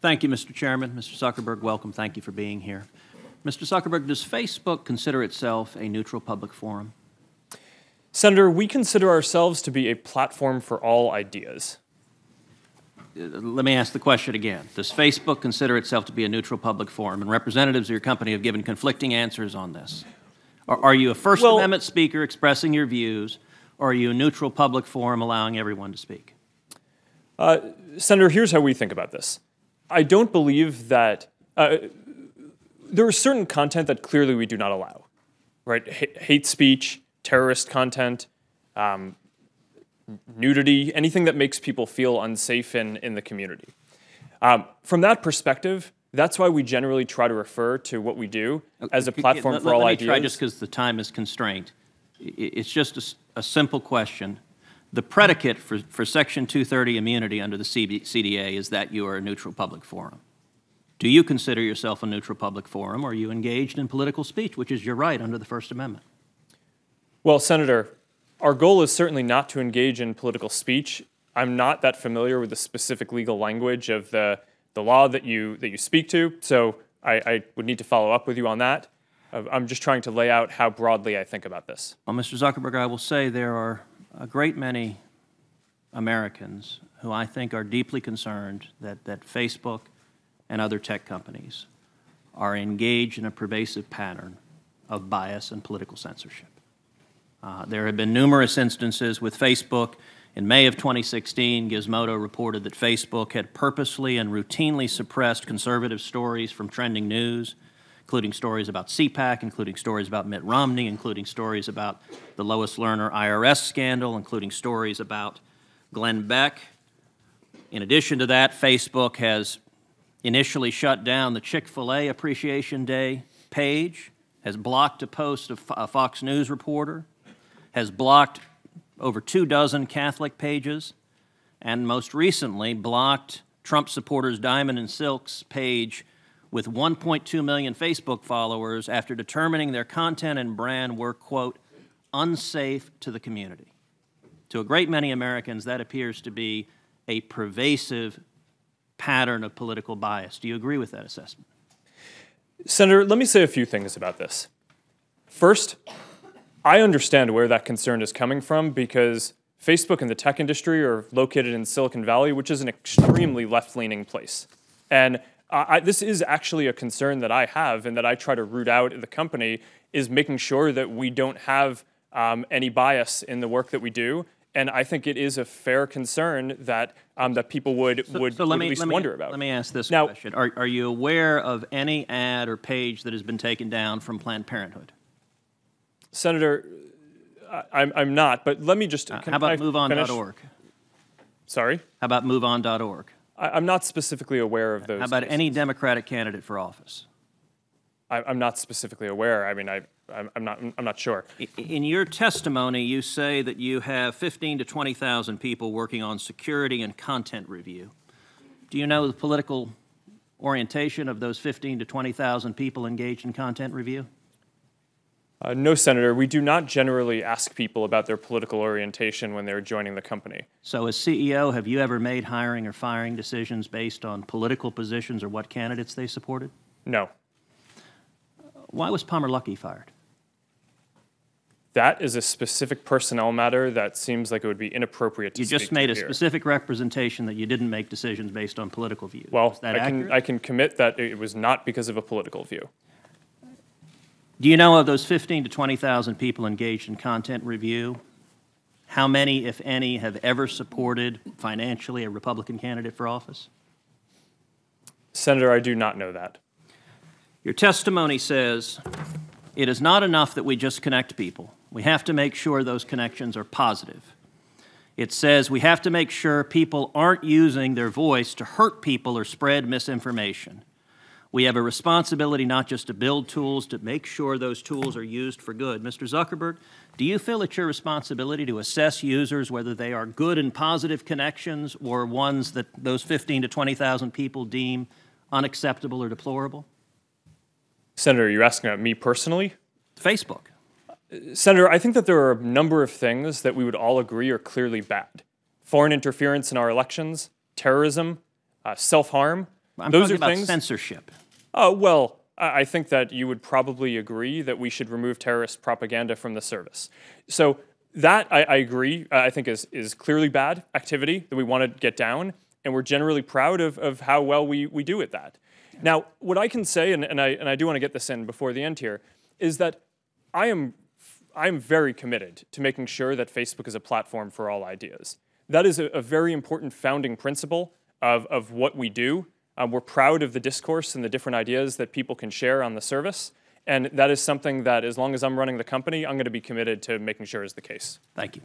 Thank you, Mr. Chairman. Mr. Zuckerberg, welcome. Thank you for being here. Mr. Zuckerberg, does Facebook consider itself a neutral public forum? Senator, we consider ourselves to be a platform for all ideas. Let me ask the question again. Does Facebook consider itself to be a neutral public forum? And representatives of your company have given conflicting answers on this. Are you a First Amendment speaker expressing your views, or are you a neutral public forum allowing everyone to speak? Senator, here's how we think about this. I don't believe that there is certain content that clearly we do not allow, right? Hate speech, terrorist content, nudity, anything that makes people feel unsafe in the community. From that perspective, that's why we generally try to refer to what we do as a platform for all ideas. Let me try, just because the time is constrained. It's just a simple question. The predicate for Section 230 immunity under the CDA is that you are a neutral public forum. Do you consider yourself a neutral public forum, or are you engaged in political speech, which is your right under the First Amendment? Well, Senator, our goal is certainly not to engage in political speech. I'm not that familiar with the specific legal language of the law that you speak to, so I would need to follow up with you on that. I'm just trying to lay out how broadly I think about this. Well, Mr. Zuckerberg, I will say there are a great many Americans who I think are deeply concerned that Facebook and other tech companies are engaged in a pervasive pattern of bias and political censorship. There have been numerous instances with Facebook. In May of 2016, Gizmodo reported that Facebook had purposely and routinely suppressed conservative stories from trending news, including stories about CPAC, including stories about Mitt Romney, including stories about the Lois Lerner IRS scandal, including stories about Glenn Beck. In addition to that, Facebook has initially shut down the Chick-fil-A Appreciation Day page, has blocked a post of a Fox News reporter, has blocked over 24 Catholic pages, and most recently blocked Trump supporters Diamond and Silk's page with 1.2 million Facebook followers after determining their content and brand were, quote, unsafe to the community. To a great many Americans, that appears to be a pervasive pattern of political bias. Do you agree with that assessment? Senator, let me say a few things about this. First, I understand where that concern is coming from because Facebook and the tech industry are located in Silicon Valley, which is an extremely left-leaning place. And this is actually a concern that I have and that I try to root out at the company, is making sure that we don't have any bias in the work that we do. And I think it is a fair concern that that people would at least wonder about. Let me ask this question. Are you aware of any ad or page that has been taken down from Planned Parenthood? Senator, I'm not, but let me just... How about MoveOn.org? Sorry? How about MoveOn.org? I'm not specifically aware of those. How about cases. any Democratic candidate for office? I'm not specifically aware. I mean, I'm not sure. In your testimony, you say that you have 15 to 20,000 people working on security and content review. Do you know the political orientation of those 15 to 20,000 people engaged in content review? No, Senator. We do not generally ask people about their political orientation when they're joining the company. So as CEO, have you ever made hiring or firing decisions based on political positions or what candidates they supported? No. Why was Palmer Luckey fired? That is a specific personnel matter that seems like it would be inappropriate to speak to here. You just made a specific representation that you didn't make decisions based on political views. Well, is that accurate? I can commit that it was not because of a political view. Do you know of those 15 to 20,000 people engaged in content review, how many, if any, have ever supported financially a Republican candidate for office? Senator, I do not know that. Your testimony says it is not enough that we just connect people. We have to make sure those connections are positive. It says we have to make sure people aren't using their voice to hurt people or spread misinformation. We have a responsibility not just to build tools, to make sure those tools are used for good. Mr. Zuckerberg, do you feel it's your responsibility to assess users whether they are good and positive connections or ones that those 15 to 20,000 people deem unacceptable or deplorable? Senator, you're asking about me personally? Facebook. Senator, I think that there are a number of things that we would all agree are clearly bad. Foreign interference in our elections, terrorism, self-harm. I'm those talking are about things. censorship. Oh, well, I think that you would probably agree that we should remove terrorist propaganda from the service. So that, I agree, I think is clearly bad activity that we want to get down, and we're generally proud of how well we do at that. Now, what I can say, and I do want to get this in before the end here, is that I am very committed to making sure that Facebook is a platform for all ideas. That is a very important founding principle of what we do. We're proud of the discourse and the different ideas that people can share on the service. And that is something that, as long as I'm running the company, I'm going to be committed to making sure is the case. Thank you.